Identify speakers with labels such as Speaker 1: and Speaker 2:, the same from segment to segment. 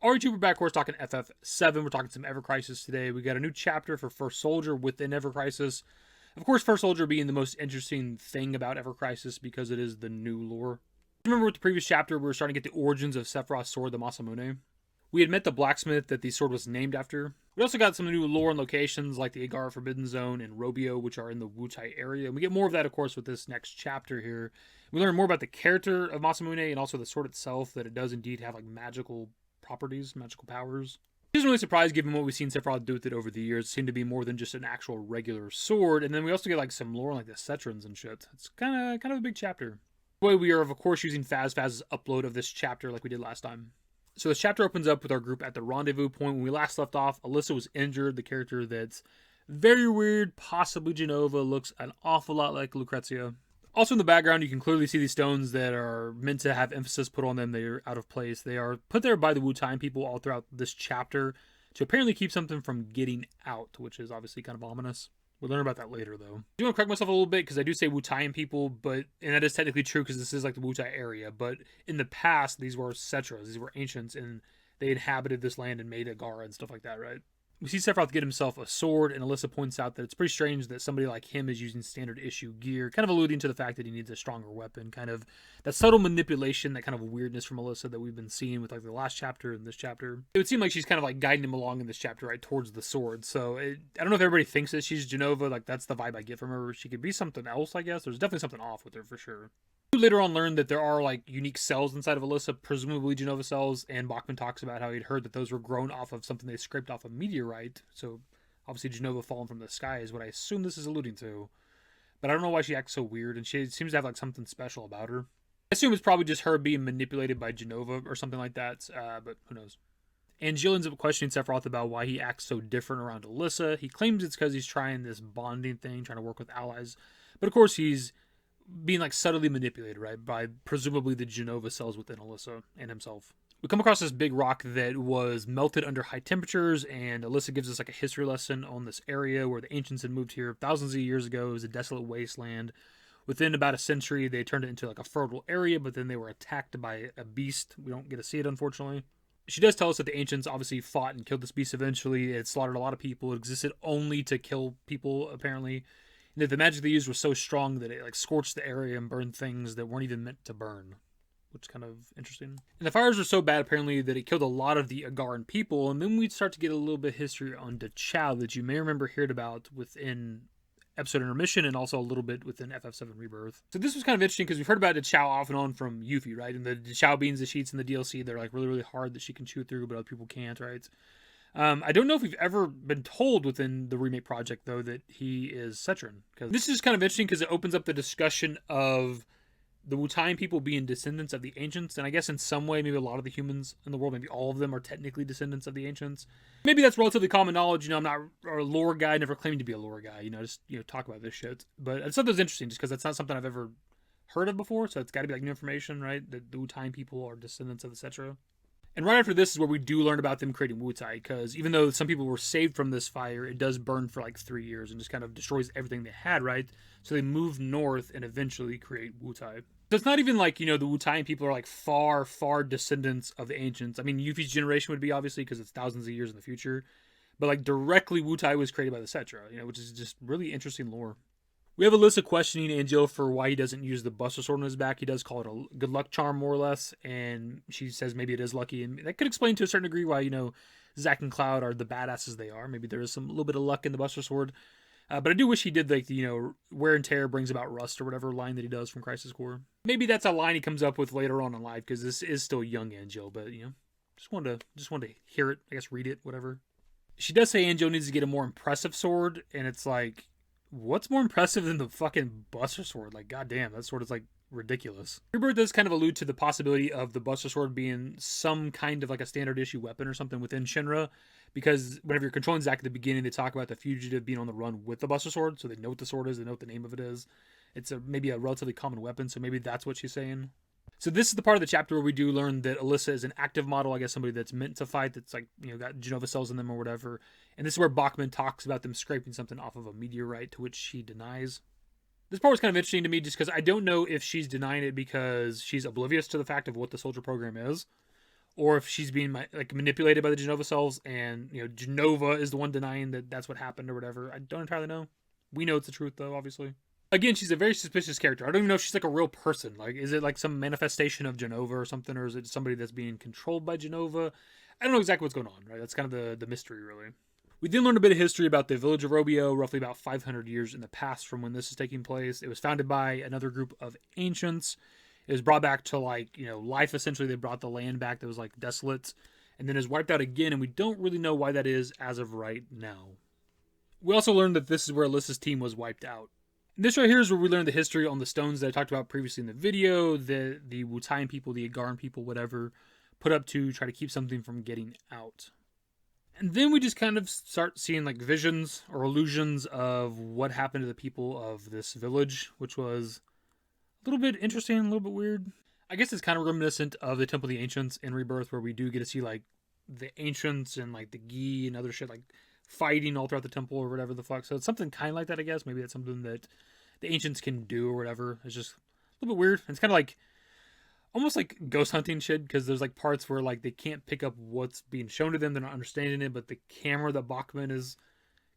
Speaker 1: Alright, we're back, of course, talking FF7. We're talking some Ever Crisis today. We got a new chapter for First Soldier within Ever Crisis. Of course, First Soldier being the most interesting thing about Ever Crisis because it is the new lore. Remember with the previous chapter, we were starting to get the origins of Sephiroth's sword, the Masamune. We had met the blacksmith that the sword was named after. We also got some new lore and locations like the Igara Forbidden Zone and Robio, which are in the Wutai area. And we get more of that, of course, with this next chapter here. We learn more about the character of Masamune and also the sword itself, that it does indeed have like magical properties, magical powers. It isn't really surprised given what we've seen Sephiroth do with it over the years. It seemed to be more than just an actual regular sword. And then we also get like some lore like the Cetrans and shit. It's kind of a big chapter. Boy, we are of course using Faz Faz's upload of this chapter like we did last time. So this chapter opens up with our group at the rendezvous point. When we last left off, Alissa was injured, the character that's very weird, possibly Jenova, looks an awful lot like Lucrecia. Also in the background, you can clearly see these stones that are meant to have emphasis put on them. They are out of place. They are put there by the Wutai people all throughout this chapter to apparently keep something from getting out, which is obviously kind of ominous. We'll learn about that later, though. I do want to correct myself a little bit because I do say Wutaian people, and that is technically true because this is like the Wutai area. But in the past, these were Cetras. These were ancients, and they inhabited this land and made Igara and stuff like that, right? We see Sephiroth get himself a sword, and Alissa points out that it's pretty strange that somebody like him is using standard issue gear, kind of alluding to the fact that he needs a stronger weapon, kind of that subtle manipulation, that kind of weirdness from Alissa that we've been seeing with like the last chapter and this chapter. It would seem like she's kind of like guiding him along in this chapter, right, towards the sword. So I don't know if everybody thinks that she's Jenova, like that's the vibe I get from her. She could be something else, I guess. There's definitely something off with her for sure. We later on learned that there are like unique cells inside of Alissa, presumably Jenova cells, and Bachman talks about how he'd heard that those were grown off of something they scraped off a meteorite. So obviously Jenova falling from the sky is what I assume this is alluding to. But I don't know why she acts so weird, and she seems to have like something special about her. I assume it's probably just her being manipulated by Jenova or something like that, but who knows. Angeal ends up questioning Sephiroth about why he acts so different around Alissa. He claims it's because he's trying this bonding thing, trying to work with allies. But of course he's being like subtly manipulated, right, by presumably the Jenova cells within Alissa and himself. We come across this big rock that was melted under high temperatures, and Alissa gives us like a history lesson on this area where the ancients had moved here thousands of years ago. It was a desolate wasteland. Within about a century, they turned it into like a fertile area, but then they were attacked by a beast. We don't get to see it, unfortunately. She does tell us that the ancients obviously fought and killed this beast eventually. It slaughtered a lot of people. It existed only to kill people, apparently. And that the magic they used was so strong that it like scorched the area and burned things that weren't even meant to burn, which is kind of interesting. And the fires were so bad apparently that it killed a lot of the Igaran people. And then we'd start to get a little bit of history on Dachau that you may remember heard about within episode Intermission and also a little bit within FF7 Rebirth. So this was kind of interesting because we've heard about Dachau off and on from Yuffie, right? And the Dachau beans, the sheets in the DLC, they're like really, really hard that she can chew through, but other people can't, right? I don't know if we've ever been told within the remake project, though, that he is Cetran. Because this is kind of interesting because it opens up the discussion of the Wutaian people being descendants of the ancients. And I guess in some way, maybe a lot of the humans in the world, maybe all of them are technically descendants of the ancients. Maybe that's relatively common knowledge. You know, I'm not a lore guy, never claiming to be a lore guy. You know, just talk about this shit. But I thought that was interesting just because that's not something I've ever heard of before. So it's got to be like new information, right? That the Wutaian people are descendants of the Cetra. And right after this is where we do learn about them creating Wutai, because even though some people were saved from this fire, it does burn for like 3 years and just kind of destroys everything they had, right? So they move north and eventually create Wutai. So it's not even like, the Wutaian people are like far, far descendants of the ancients. I mean, Yuffie's generation would be obviously because it's thousands of years in the future. But like directly Wutai was created by the Cetra, which is just really interesting lore. We have Alissa questioning Angeal for why he doesn't use the Buster Sword on his back. He does call it a good luck charm, more or less, and she says maybe it is lucky. And that could explain to a certain degree why, Zack and Cloud are the badasses they are. Maybe there is a little bit of luck in the Buster Sword. But I do wish he did, like, wear and tear brings about rust or whatever line that he does from Crisis Core. Maybe that's a line he comes up with later on in life, because this is still young Angeal, but, just wanted to hear it, I guess read it, whatever. She does say Angeal needs to get a more impressive sword, and it's like, what's more impressive than the fucking Buster Sword? Like, goddamn, that sword is like ridiculous. Rebirth does kind of allude to the possibility of the Buster Sword being some kind of like a standard issue weapon or something within Shinra, because whenever you're controlling Zack at the beginning, they talk about the fugitive being on the run with the Buster Sword, so they know what the sword is, they know what the name of it is. It's maybe a relatively common weapon, so maybe that's what she's saying. So this is the part of the chapter where we do learn that Alissa is an active model, I guess somebody that's meant to fight, that's like, got Jenova cells in them or whatever. And this is where Bachman talks about them scraping something off of a meteorite, to which she denies. This part was kind of interesting to me just because I don't know if she's denying it because she's oblivious to the fact of what the soldier program is, or if she's being like manipulated by the Jenova cells, and Jenova is the one denying that that's what happened or whatever. I don't entirely know. We know it's the truth though, obviously. Again, she's a very suspicious character. I don't even know if she's like a real person. Like, is it like some manifestation of Jenova or something, or is it somebody that's being controlled by Jenova? I don't know exactly what's going on, right? That's kind of the mystery, really. We then learned a bit of history about the village of Robio, roughly about 500 years in the past from when this is taking place. It was founded by another group of ancients. It was brought back to, like, life, essentially. They brought the land back that was, like, desolate, and then is wiped out again, and we don't really know why that is as of right now. We also learned that this is where Alissa's team was wiped out. And this right here is where we learned the history on the stones that I talked about previously in the video, the Wutai people, the Igaran people, whatever, put up to try to keep something from getting out. And then we just kind of start seeing like visions or illusions of what happened to the people of this village, which was a little bit interesting, a little bit weird. I guess it's kind of reminiscent of the Temple of the Ancients in Rebirth, where we do get to see like the ancients and like the Gi and other shit like fighting all throughout the temple or whatever the fuck. So it's something kind of like that, I guess. Maybe that's something that the ancients can do or whatever. It's just a little bit weird. It's kind of like almost like ghost hunting shit, because there's like parts where like they can't pick up what's being shown to them, they're not understanding it, but the camera that Bachman is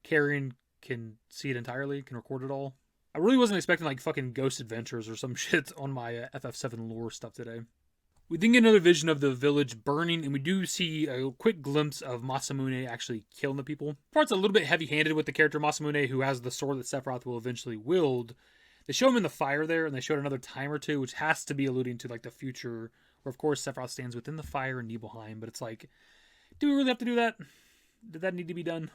Speaker 1: carrying can see it entirely, can record it all. I really wasn't expecting like fucking Ghost Adventures or some shit on my FF7 lore stuff today. We then get another vision of the village burning, and we do see a quick glimpse of Masamune actually killing the people. Part's a little bit heavy-handed with the character Masamune, who has the sword that Sephiroth will eventually wield. They show him in the fire there, and they show it another time or two, which has to be alluding to like the future, where of course Sephiroth stands within the fire in Nibelheim, but it's like, do we really have to do that? Did that need to be done?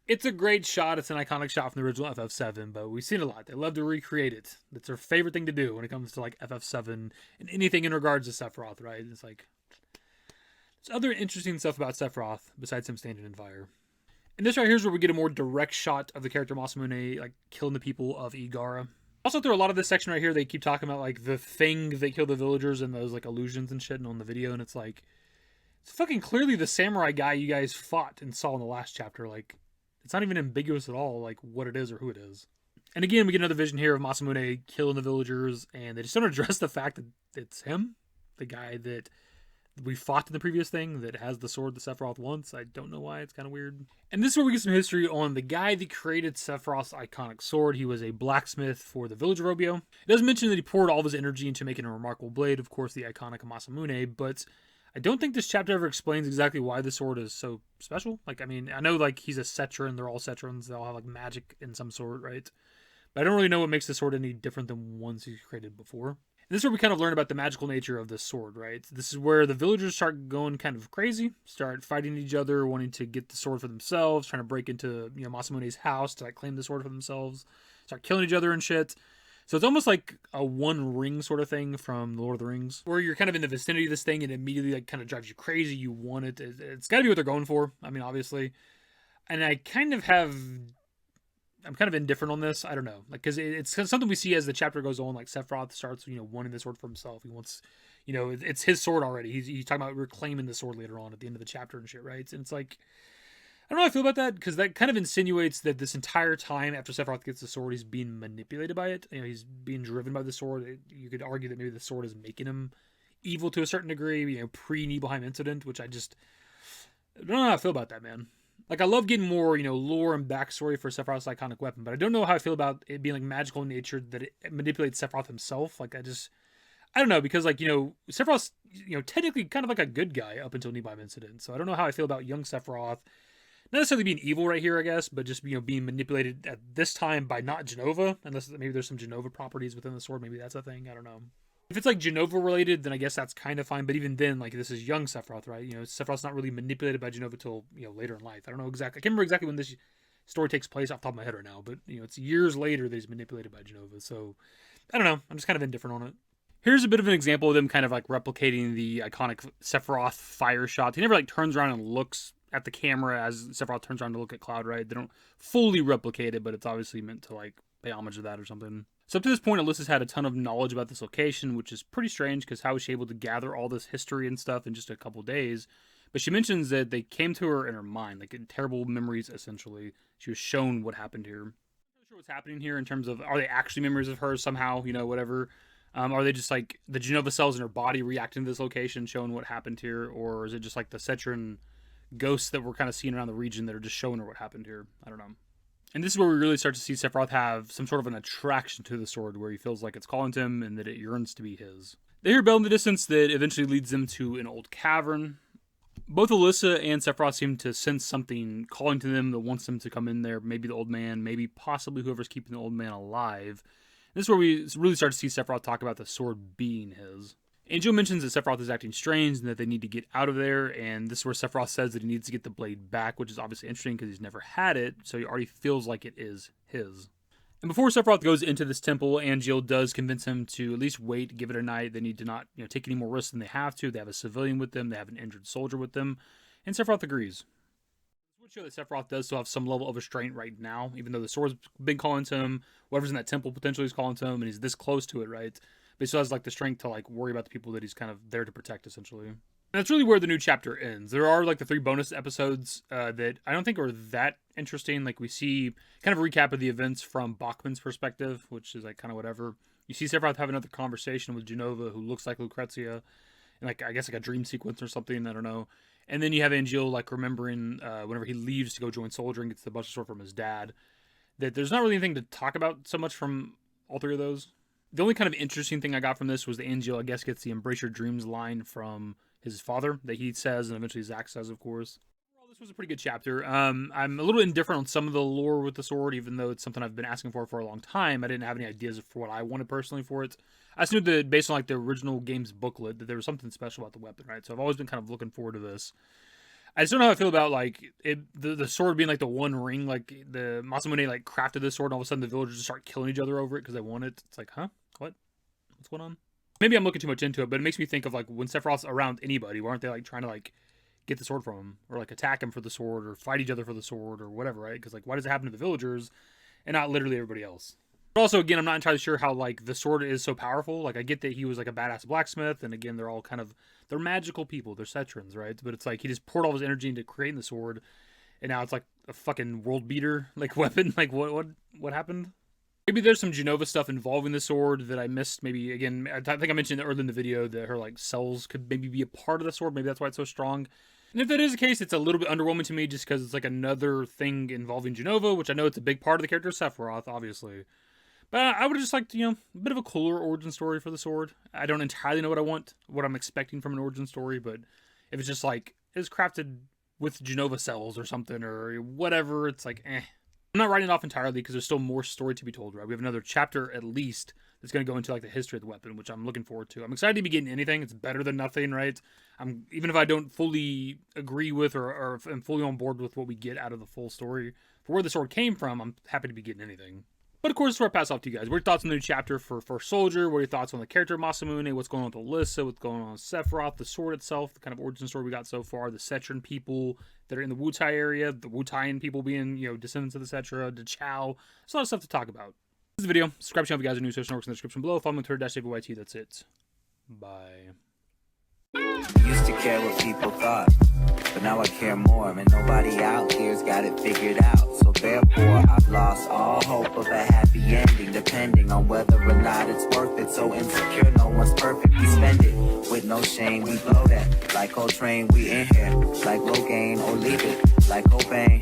Speaker 1: It's a great shot. It's an iconic shot from the original FF7, but we've seen it a lot. They love to recreate it. It's their favorite thing to do when it comes to like FF7 and anything in regards to Sephiroth, right? It's like, there's other interesting stuff about Sephiroth besides him standing in fire. And this right here is where we get a more direct shot of the character Masamune like killing the people of Igara. Also, through a lot of this section right here, they keep talking about like the thing that killed the villagers and those like illusions and shit on the video, and it's like, it's fucking clearly the samurai guy you guys fought and saw in the last chapter. Like, it's not even ambiguous at all, like, what it is or who it is. And again, we get another vision here of Masamune killing the villagers, and they just don't address the fact that it's him, the guy that we fought in the previous thing, that has the sword that Sephiroth wants. I don't know why, it's kind of weird. And this is where we get some history on the guy that created Sephiroth's iconic sword. He was a blacksmith for the village of Robio. It does mention that he poured all of his energy into making a remarkable blade, of course, the iconic Masamune, but I don't think this chapter ever explains exactly why the sword is so special. Like, I mean, I know, like, he's a Cetran. They're all Cetrans. They all have, like, magic in some sort, right? But I don't really know what makes the sword any different than ones he's created before. And this is where we kind of learn about the magical nature of this sword, right? This is where the villagers start going kind of crazy, start fighting each other, wanting to get the sword for themselves, trying to break into, Masamune's house to, like, claim the sword for themselves, start killing each other and shit. So it's almost like a One Ring sort of thing from The Lord of the Rings, where you're kind of in the vicinity of this thing and it immediately like kind of drives you crazy. You want it. It's got to be what they're going for. I mean, obviously. And I'm kind of indifferent on this. I don't know. Like, because it's something we see as the chapter goes on. Like, Sephiroth starts, wanting the sword for himself. He wants, it's his sword already. He's talking about reclaiming the sword later on at the end of the chapter and shit, right? And it's like, I don't know how I feel about that, because that kind of insinuates that this entire time after Sephiroth gets the sword, he's being manipulated by it. He's being driven by the sword. You could argue that maybe the sword is making him evil to a certain degree, pre-Nibelheim incident, which I don't know how I feel about that, man. Like, I love getting more, lore and backstory for Sephiroth's iconic weapon, but I don't know how I feel about it being, like, magical in nature, that it manipulates Sephiroth himself. Like, I don't know, because, like, Sephiroth's, technically kind of like a good guy up until Nibelheim incident, so I don't know how I feel about young Sephiroth. Not necessarily being evil right here, I guess, but just, being manipulated at this time by not Jenova, unless maybe there's some Jenova properties within the sword. Maybe that's a thing. I don't know. If it's, like, Jenova related, then I guess that's kind of fine. But even then, like, this is young Sephiroth, right? Sephiroth's not really manipulated by Jenova till, later in life. I don't know exactly. I can't remember exactly when this story takes place off the top of my head right now. But, it's years later that he's manipulated by Jenova. So, I don't know. I'm just kind of indifferent on it. Here's a bit of an example of them kind of, like, replicating the iconic Sephiroth fire shot. He never, like, turns around and looks at the camera as Sephiroth turns around to look at Cloud, right? They don't fully replicate it, but it's obviously meant to, like, pay homage to that or something. So up to this point, Alyssa's had a ton of knowledge about this location, which is pretty strange, because how was she able to gather all this history and stuff in just a couple days? But she mentions that they came to her in her mind, like in terrible memories, essentially. She was shown what happened here. I'm not sure what's happening here in terms of, are they actually memories of her somehow, whatever. Are they just like the Jenova cells in her body reacting to this location, showing what happened here? Or is it just like the Cetran ghosts that we're kind of seeing around the region that are just showing her what happened here? I don't know. And this is where we really start to see Sephiroth have some sort of an attraction to the sword, where he feels like it's calling to him and that it yearns to be his. They hear a bell in the distance that eventually leads them to an old cavern. Both Alissa and Sephiroth seem to sense something calling to them that wants them to come in there. Maybe the old man, maybe possibly whoever's keeping the old man alive. And this is where we really start to see Sephiroth talk about the sword being his. Angeal mentions that Sephiroth is acting strange and that they need to get out of there, and this is where Sephiroth says that he needs to get the blade back, which is obviously interesting because he's never had it, so he already feels like it is his. And before Sephiroth goes into this temple, Angeal does convince him to at least wait, give it a night. They need to not take any more risks than they have to. They have a civilian with them, they have an injured soldier with them, and Sephiroth agrees. This would show that Sephiroth does still have some level of restraint right now, even though the sword's been calling to him, whatever's in that temple potentially is calling to him, and he's this close to it, right? But he still has like the strength to like worry about the people that he's kind of there to protect, essentially. And that's really where the new chapter ends. There are like the 3 bonus episodes that I don't think are that interesting. Like we see kind of a recap of the events from Bachman's perspective, which is like kind of whatever. You see Sephiroth have another conversation with Jenova, who looks like Lucrecia, and like I guess like a dream sequence or something. I don't know. And then you have Angeal like remembering whenever he leaves to go join Soldier and gets the Buster Sword from his dad. That there's not really anything to talk about so much from all 3 of those. The only kind of interesting thing I got from this was that Angeal, I guess, gets the Embrace Your Dreams line from his father that he says, and eventually Zack says, of course. Overall, this was a pretty good chapter. I'm a little indifferent on some of the lore with the sword, even though it's something I've been asking for a long time. I didn't have any ideas for what I wanted personally for it. I just knew that based on like the original game's booklet, that there was something special about the weapon, right? So I've always been kind of looking forward to this. I just don't know how I feel about like the sword being like the one ring, like the Masamune like crafted this sword, and all of a sudden the villagers just start killing each other over it because they want it. It's like, huh? What? What's going on? Maybe I'm looking too much into it, but it makes me think of like when Sephiroth's around anybody, why aren't they like trying to like get the sword from him, or like attack him for the sword, or fight each other for the sword, or whatever, right? Because like why does it happen to the villagers and not literally everybody else? But also, again, I'm not entirely sure how like the sword is so powerful. Like I get that he was like a badass blacksmith, and again, they're all kind of they're magical people, they're Cetrans, right? But it's like he just poured all his energy into creating the sword, and now it's like a fucking world beater like weapon. Like what happened? Maybe there's some Jenova stuff involving the sword that I missed. Maybe, again, I think I mentioned earlier in the video that her, like, cells could maybe be a part of the sword. Maybe that's why it's so strong. And if that is the case, it's a little bit underwhelming to me just because it's, like, another thing involving Jenova, which I know it's a big part of the character of Sephiroth, obviously. But I would have just liked, a bit of a cooler origin story for the sword. I don't entirely know what I want, what I'm expecting from an origin story, but if it's just, like, it's crafted with Jenova cells or something or whatever, it's like, eh. I'm not writing it off entirely because there's still more story to be told, right? We have another chapter at least that's going to go into like the history of the weapon, which I'm looking forward to. I'm excited to be getting anything. It's better than nothing, right? Even if I don't fully agree with or am fully on board with what we get out of the full story for where the sword came from, I'm happy to be getting anything. But of course, that's where I pass off to you guys. What are your thoughts on the new chapter for First Soldier? What are your thoughts on the character of Masamune? What's going on with Alissa? What's going on with Sephiroth? The sword itself, the kind of origin story we got so far, the Cetran people that are in the Wutai area, the Wutaian people being, descendants of the Cetra, the Chow. There's a lot of stuff to talk about. This is the video. Subscribe to the channel if you guys are new. Social networks in the description below. Follow me on Twitter, ffvii. That's it. Bye.
Speaker 2: Used to care what people thought, but now I care more, and nobody out here's got it figured out. So therefore, I've lost all hope of a happy ending, depending on whether or not it's worth it. So insecure, no one's perfect. We spend it with no shame. We blow that like Coltrane. We in here like Rogaine, or leave it like Cobain.